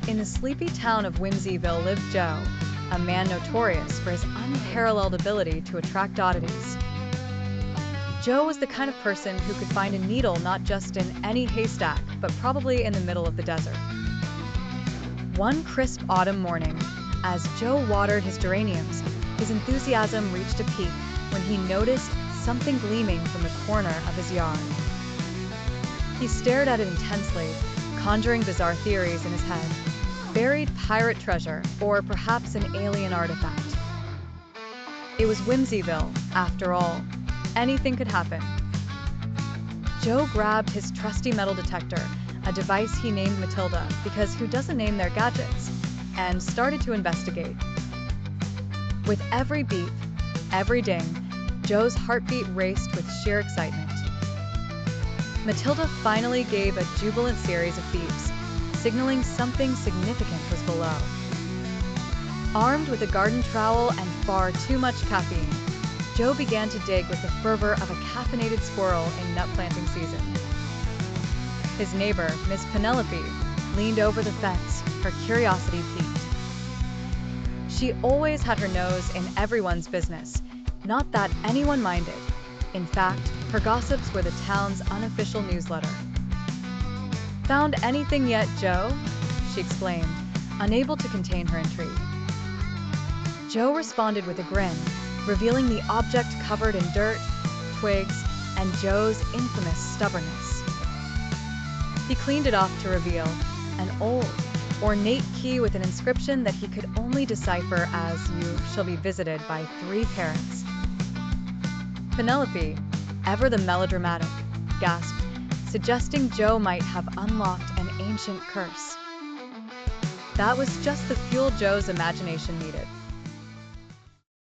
In the sleepy town of Whimsyville lived Joe, a man notorious for his unparalleled ability to attract oddities. Joe was the kind of person who could find a needle not just in any haystack, but probably in the middle of the desert. One crisp autumn morning, as Joe watered his geraniums, his enthusiasm reached a peak when he noticed something gleaming from the corner of his yard. He stared at it intensely, conjuring bizarre theories in his head. Buried pirate treasure, or perhaps an alien artifact. It was Whimsyville, after all. Anything could happen. Joe grabbed his trusty metal detector, a device he named Matilda, because who doesn't name their gadgets, and started to investigate. With every beep, every ding, Joe's heartbeat raced with sheer excitement. Matilda finally gave a jubilant series of beeps, signaling something significant was below. Armed with a garden trowel and far too much caffeine, Joe began to dig with the fervor of a caffeinated squirrel in nut planting season. His neighbor, Miss Penelope, leaned over the fence, her curiosity piqued. She always had her nose in everyone's business, not that anyone minded. In fact, her gossips were the town's unofficial newsletter. "Found anything yet, Joe?" she exclaimed, unable to contain her intrigue. Joe responded with a grin, revealing the object covered in dirt, twigs, and Joe's infamous stubbornness. He cleaned it off to reveal an old, ornate key with an inscription that he could only decipher as "You shall be visited by 3 parrots." Penelope, ever the melodramatic, gasped, suggesting Joe might have unlocked an ancient curse. That was just the fuel Joe's imagination needed.